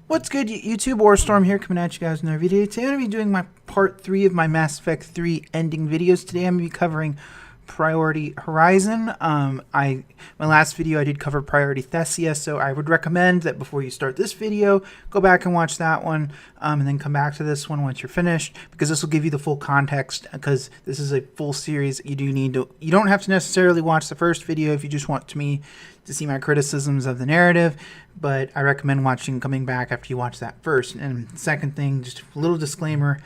What's good, YouTube? Warstorm here, coming at you guys with another video. Today I'm going to be doing my part 3 of my Mass Effect 3 ending videos. Today I'm going to be covering Priority Horizon. My last video I did cover Priority Thessia, so I would recommend that before you start this video, go back and watch that one, and then come back to this one once you're finished, because this will give you the full context, because this is a full series. You don't have to necessarily watch the first video if you just want me to see my criticisms of the narrative, but I recommend coming back after you watch that first. And second thing, just a little disclaimer,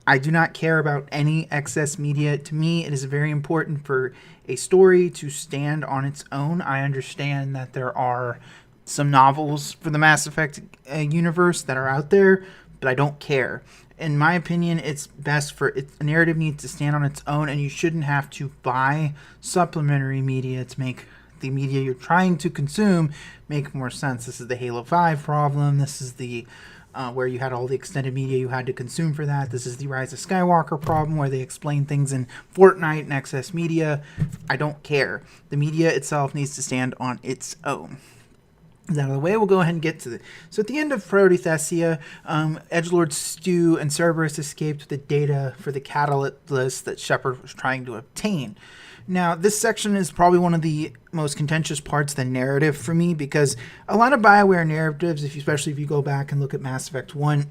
I do not care about any excess media. To me, it is very important for a story to stand on its own. I understand that there are some novels for the Mass Effect universe that are out there, but I don't care. In my opinion, it's best for the narrative needs to stand on its own, and you shouldn't have to buy supplementary media to make the media you're trying to consume make more sense. This is the Halo 5 problem. This is the where you had all the extended media you had to consume for that. This is the Rise of Skywalker problem, where they explain things in Fortnite and excess media. I don't care. The media itself needs to stand on its own. Out of the way, we'll go ahead and get to it. So at the end of Priority Thessia, Edgelord Stu and Cerberus escaped with the data for the catalyst that Shepard was trying to obtain. Now, this section is probably one of the most contentious parts of the narrative for me, because a lot of BioWare narratives, especially if you go back and look at Mass Effect 1,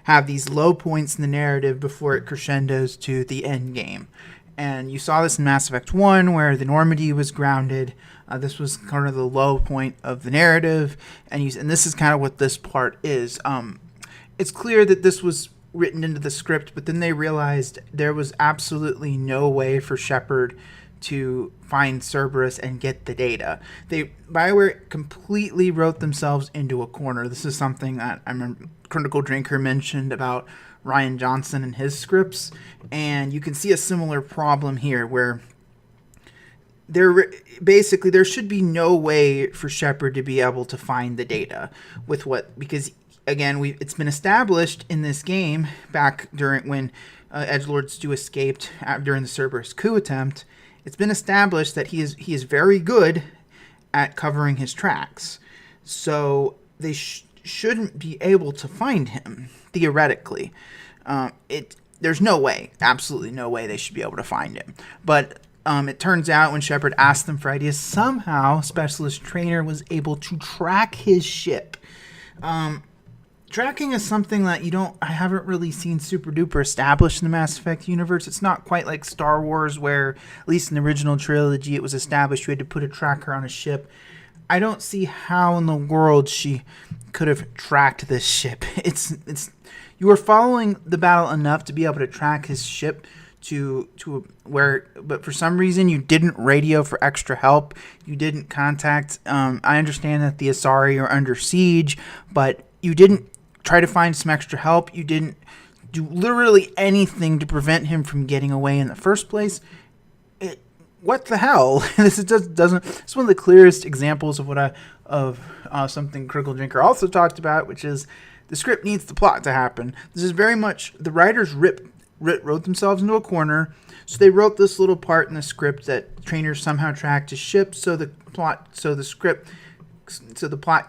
have these low points in the narrative before it crescendos to the end game. And you saw this in Mass Effect 1, where the Normandy was grounded. This was kind of the low point of the narrative, and this is kind of what this part is. It's clear that this was written into the script, but then they realized there was absolutely no way for Shepard to find Cerberus and get the data. BioWare completely wrote themselves into a corner. This is something that I remember Critical Drinker mentioned about Ryan Johnson and his scripts, and you can see a similar problem here, where there should be no way for Shepard to be able to find the data because again, it's been established in this game back during when Edgelord Stu escaped during the Cerberus coup attempt. It's been established that he is very good at covering his tracks, so they shouldn't be able to find him theoretically. There's no way, absolutely no way, they should be able to find him. But it turns out when Shepard asked them for ideas, somehow Specialist Trainer was able to track his ship. Tracking is something that I haven't really seen super duper established in the Mass Effect universe. It's not quite like Star Wars, where, at least in the original trilogy, it was established you had to put a tracker on a ship. I don't see how in the world she could have tracked this ship. You were following the battle enough to be able to track his ship but for some reason you didn't radio for extra help. You didn't contact. I understand that the Asari are under siege, but you didn't try to find some extra help. You didn't do literally anything to prevent him from getting away in the first place. What the hell? This doesn't. It's one of the clearest examples of something Critical Drinker also talked about, which is the script needs the plot to happen. This is very much the writers wrote themselves into a corner, so they wrote this little part in the script that Trainer somehow tracked his ship, so the plot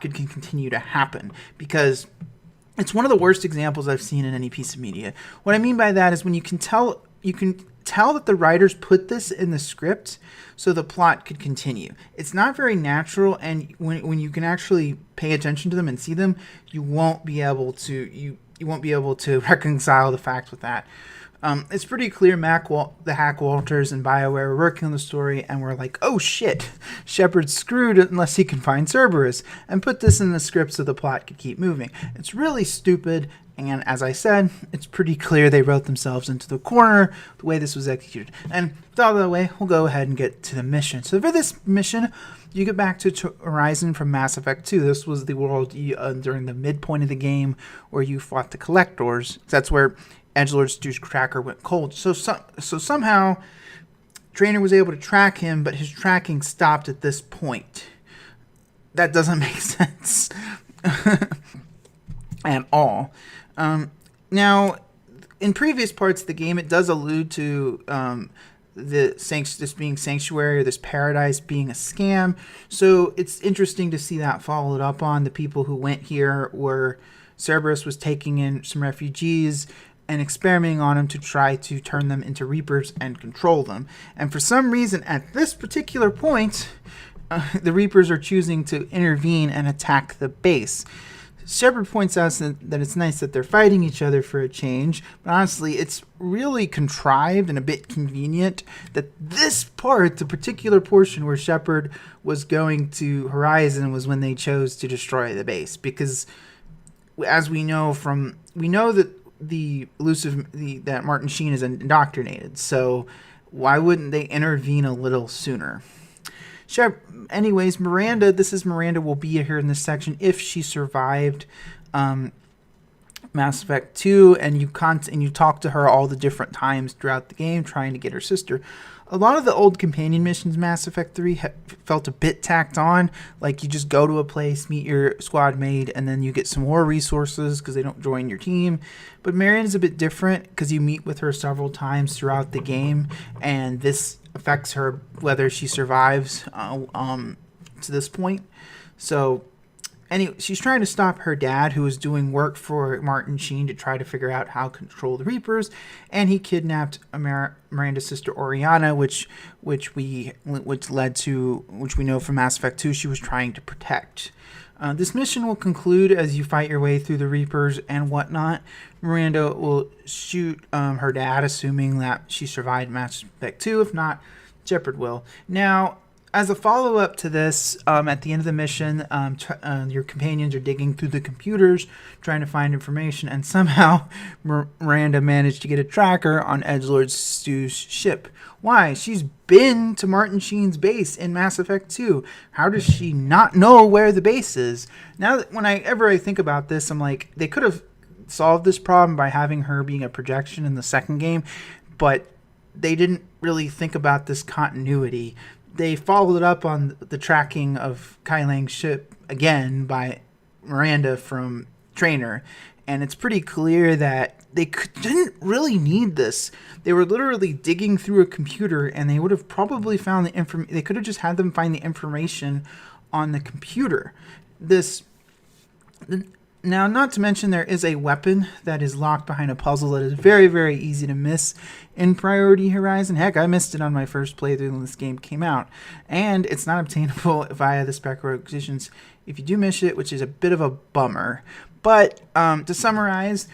could continue to happen, because it's one of the worst examples I've seen in any piece of media. What I mean by that is when you can tell that the writers put this in the script so the plot could continue. It's not very natural, and when you can actually pay attention to them and see them, you won't be able to reconcile the facts with that. It's pretty clear the Hack Walters and BioWare were working on the story and were like, oh shit, Shepard's screwed unless he can find Cerberus, and put this in the script so the plot could keep moving. It's really stupid, and as I said, it's pretty clear they wrote themselves into the corner the way this was executed. And with all that way, we'll go ahead and get to the mission. So for this mission, you get back to Horizon from Mass Effect 2. This was the world during the midpoint of the game where you fought the Collectors. That's where Edgelord Stu's tracker went cold. So somehow Trainer was able to track him, but his tracking stopped at this point. That doesn't make sense at all. Now, in previous parts of the game, it does allude to this being sanctuary or this paradise being a scam. So it's interesting to see that followed up on. The people who went here were Cerberus was taking in some refugees and experimenting on them to try to turn them into Reapers and control them. And for some reason, at this particular point, the Reapers are choosing to intervene and attack the base. Shepard points out that it's nice that they're fighting each other for a change, but honestly, it's really contrived and a bit convenient that this part, the particular portion where Shepard was going to Horizon, was when they chose to destroy the base. Because, as we know that that Martin Sheen is indoctrinated, so why wouldn't they intervene a little sooner? Anyways, Miranda, will be here in this section if she survived Mass Effect 2, and you talk to her all the different times throughout the game trying to get her sister. A lot of the old companion missions Mass Effect 3 felt a bit tacked on, like you just go to a place, meet your squad mate, and then you get some more resources because they don't join your team. But Miranda's a bit different because you meet with her several times throughout the game, and this affects her whether she survives to this point. So anyway, she's trying to stop her dad, who is doing work for Martin Sheen to try to figure out how to control the Reapers, and he kidnapped Miranda's sister Oriana, which we know from Mass Effect 2 she was trying to protect. This mission will conclude as you fight your way through the Reapers and whatnot. Miranda will shoot her dad, assuming that she survived Mass Effect 2. If not, Shepard will. Now, as a follow-up to this, at the end of the mission, your companions are digging through the computers, trying to find information, and somehow Miranda managed to get a tracker on Edgelord Stu's ship. Why? She's been to Martin Sheen's base in Mass Effect 2. How does she not know where the base is? Now, whenever I think about this, I'm like, they could have solved this problem by having her being a projection in the second game, but they didn't really think about this continuity. They followed up on the tracking of Kai Lang's ship again by Miranda from Trainer, and it's pretty clear that they didn't really need this. They were literally digging through a computer, and they would have probably found the information. They could have just had them find the information on the computer. Now, not to mention, there is a weapon that is locked behind a puzzle that is very, very easy to miss in Priority Horizon. Heck, I missed it on my first playthrough when this game came out. And it's not obtainable via the spec requisitions if you do miss it, which is a bit of a bummer. But to summarize,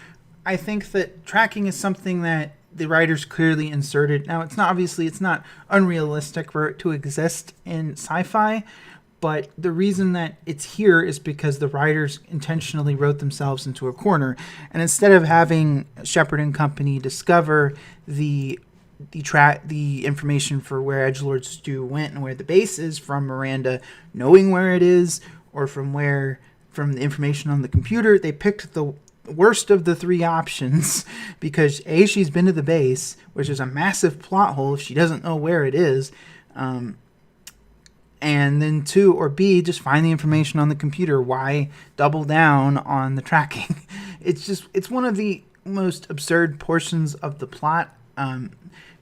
I think that tracking is something that the writers clearly inserted. Now, it's not unrealistic for it to exist in sci-fi, but the reason that it's here is because the writers intentionally wrote themselves into a corner. And instead of having Shepard and company discover the information for where Edgelord Stu went and where the base is from Miranda knowing where it is, or from the information on the computer, they picked the worst of the three options because A, she's been to the base, which is a massive plot hole if she doesn't know where it is, and then 2, or B, just find the information on the computer. Why double down on the tracking? It's one of the most absurd portions of the plot,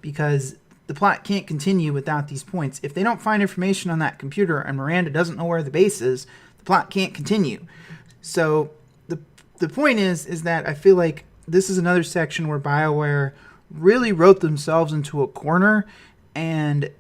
because the plot can't continue without these points. If they don't find information on that computer and Miranda doesn't know where the base is, the plot can't continue. So the point is that I feel like this is another section where BioWare really wrote themselves into a corner, and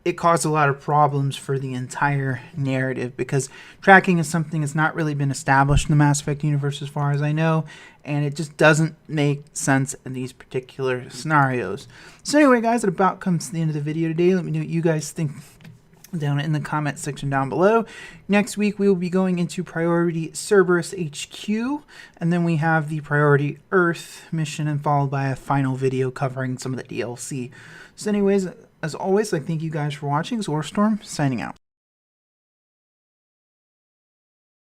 it caused a lot of problems for the entire narrative, because tracking is something that's not really been established in the Mass Effect universe as far as I know, and it just doesn't make sense in these particular scenarios. So anyway, guys, it about comes to the end of the video today. Let me know what you guys think down in the comment section down below. Next week, we will be going into Priority Cerberus HQ, and then we have the Priority Earth mission, and followed by a final video covering some of the DLC. So anyways, as always, I thank you guys for watching. Zorstorm, signing out.